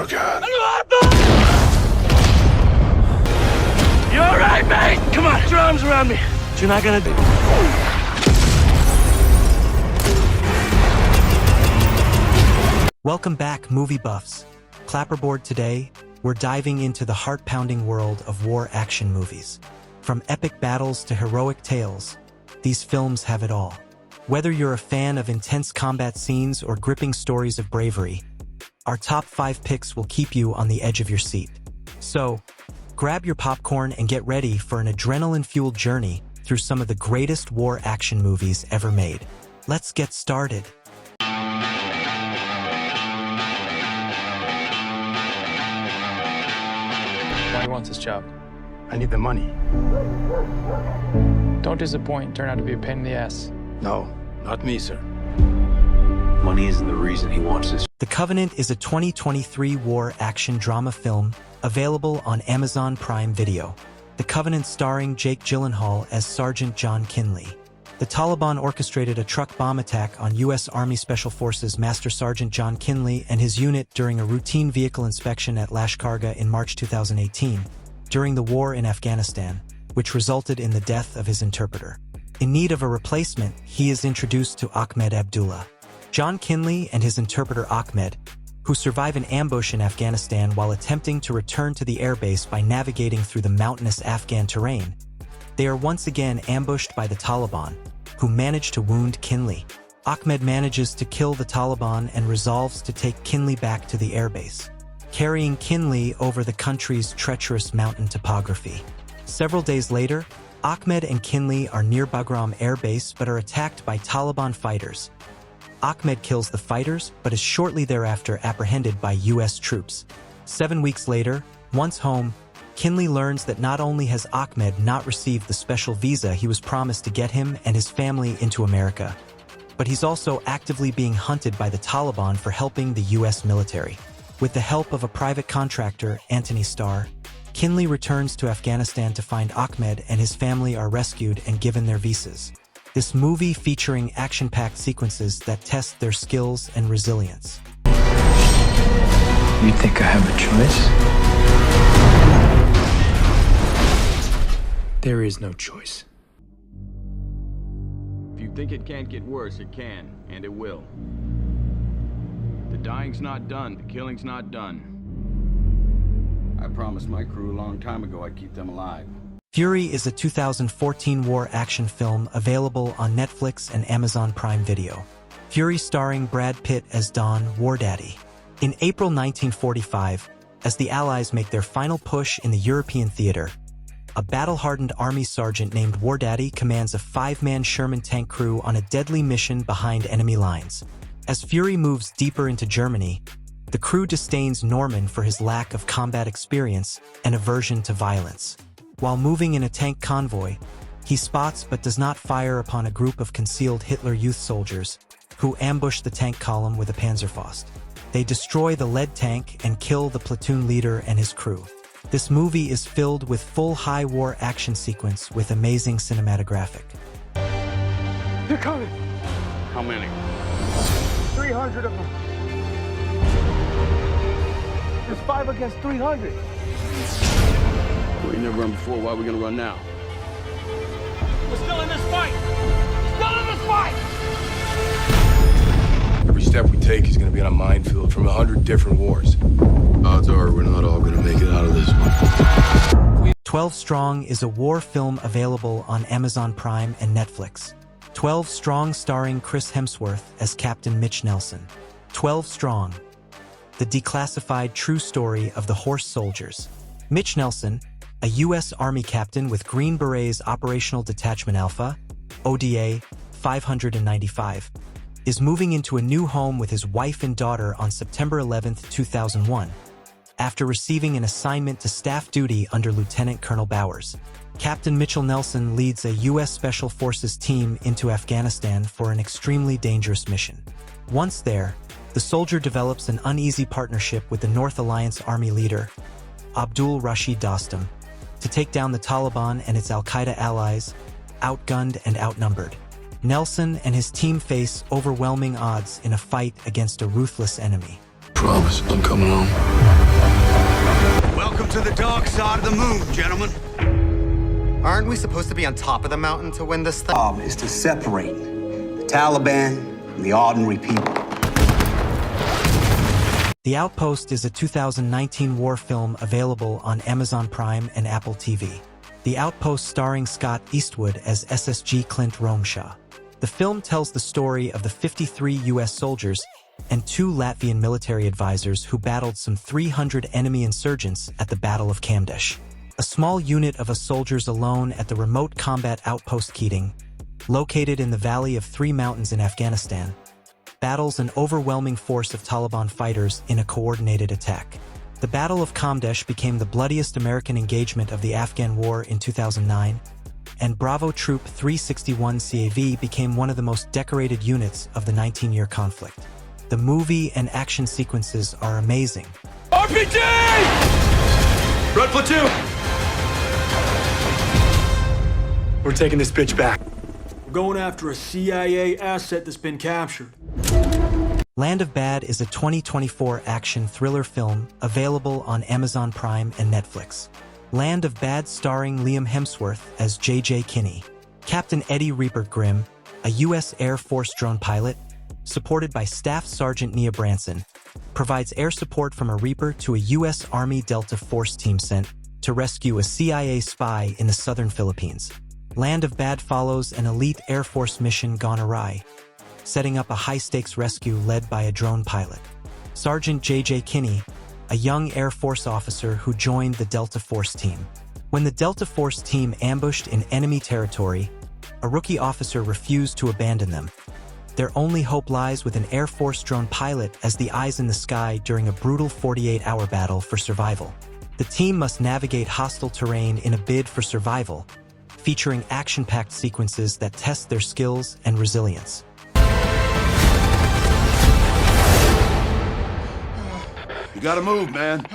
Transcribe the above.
Oh, God. You all right, mate? Come on, put your arms around me. You're not gonna do. Welcome back, movie buffs. Clapperboard today, we're diving into the heart-pounding world of war action movies. From epic battles to heroic tales, these films have it all. Whether you're a fan of intense combat scenes or gripping stories of bravery, our top 5 picks will keep you on the edge of your seat. So, grab your popcorn and get ready for an adrenaline-fueled journey through some of the greatest war action movies ever made. Let's get started. Why he wants this job? I need the money. Don't disappoint and turn out to be a pain in the ass. No, not me, sir. Money isn't the reason he wants this. The Covenant is a 2023 war action drama film available on Amazon Prime Video. The Covenant starring Jake Gyllenhaal as Sergeant John Kinley. The Taliban orchestrated a truck bomb attack on U.S. Army Special Forces Master Sergeant John Kinley and his unit during a routine vehicle inspection at Lashkargah in March 2018, during the war in Afghanistan, which resulted in the death of his interpreter. In need of a replacement, he is introduced to Ahmed Abdullah. John Kinley and his interpreter Ahmed, who survive an ambush in Afghanistan while attempting to return to the airbase by navigating through the mountainous Afghan terrain. They are once again ambushed by the Taliban, who manage to wound Kinley. Ahmed manages to kill the Taliban and resolves to take Kinley back to the airbase, carrying Kinley over the country's treacherous mountain topography. Several days later, Ahmed and Kinley are near Bagram Air Base but are attacked by Taliban fighters. Ahmed kills the fighters but is shortly thereafter apprehended by U.S. troops. 7 weeks later, once home, Kinley learns that not only has Ahmed not received the special visa he was promised to get him and his family into America, but he's also actively being hunted by the Taliban for helping the U.S. military. With the help of a private contractor, Anthony Starr, Kinley returns to Afghanistan to find Ahmed and his family are rescued and given their visas. This movie featuring action-packed sequences that test their skills and resilience. You think I have a choice? There is no choice. If you think it can't get worse, it can, and it will. The dying's not done, the killing's not done. I promised my crew a long time ago I'd keep them alive. Fury is a 2014 war action film available on Netflix and Amazon Prime Video. Fury starring Brad Pitt as Don War Daddy. In April 1945, as the Allies make their final push in the European theater, a battle-hardened army sergeant named War Daddy commands a 5-man Sherman tank crew on a deadly mission behind enemy lines. As Fury moves deeper into Germany, the crew disdains Norman for his lack of combat experience and aversion to violence. While moving in a tank convoy, he spots but does not fire upon a group of concealed Hitler Youth soldiers who ambush the tank column with a Panzerfaust. They destroy the lead tank and kill the platoon leader and his crew. This movie is filled with full high war action sequence with amazing cinematographic. They're coming. How many? 300 of them. There's 5 against 300. We never run before, why are we gonna run now? We're still in this fight! Still in this fight! Every step we take is going to be on a minefield from 100 different wars. Odds are we're not all going to make it out of this one. 12 Strong is a war film available on Amazon Prime and Netflix. 12 Strong starring Chris Hemsworth as Captain Mitch Nelson. 12 Strong, the declassified true story of the Horse Soldiers. Mitch Nelson, a U.S. Army captain with Green Berets Operational Detachment Alpha, ODA 595, is moving into a new home with his wife and daughter on September 11, 2001, after receiving an assignment to staff duty under Lieutenant Colonel Bowers. Captain Mitchell Nelson leads a U.S. Special Forces team into Afghanistan for an extremely dangerous mission. Once there, the soldier develops an uneasy partnership with the North Alliance Army leader, Abdul Rashid Dostum, to take down the Taliban and its Al-Qaeda allies, outgunned and outnumbered. Nelson and his team face overwhelming odds in a fight against a ruthless enemy. Promise, I'm coming home. Welcome to the dark side of the moon, gentlemen. Aren't we supposed to be on top of the mountain to win this thing? Job is to separate the Taliban from the ordinary people. The Outpost is a 2019 war film available on Amazon Prime and Apple TV. The Outpost starring Scott Eastwood as SSG Clint Romshaw. The film tells the story of the 53 U.S. soldiers and 2 Latvian military advisors who battled some 300 enemy insurgents at the Battle of Kamdesh. A small unit of soldiers alone at the remote combat outpost Keating, located in the Valley of 3 Mountains in Afghanistan, battles an overwhelming force of Taliban fighters in a coordinated attack. The Battle of Kamdesh became the bloodiest American engagement of the Afghan War in 2009, and Bravo Troop 361 CAV became one of the most decorated units of the 19-year conflict. The movie and action sequences are amazing. RPG! Red platoon! We're taking this bitch back. We're going after a CIA asset that's been captured. Land of Bad is a 2024 action thriller film available on Amazon Prime and Netflix. Land of Bad starring Liam Hemsworth as J.J. Kinney. Captain Eddie Reaper Grimm, a U.S. Air Force drone pilot, supported by Staff Sergeant Nia Branson, provides air support from a Reaper to a U.S. Army Delta Force team sent to rescue a CIA spy in the southern Philippines. Land of Bad follows an elite Air Force mission gone awry, setting up a high-stakes rescue led by a drone pilot. Sergeant J.J. Kinney, a young Air Force officer who joined the Delta Force team. When the Delta Force team ambushed in enemy territory, a rookie officer refused to abandon them. Their only hope lies with an Air Force drone pilot as the eyes in the sky during a brutal 48-hour battle for survival. The team must navigate hostile terrain in a bid for survival, featuring action-packed sequences that test their skills and resilience. You gotta move, man.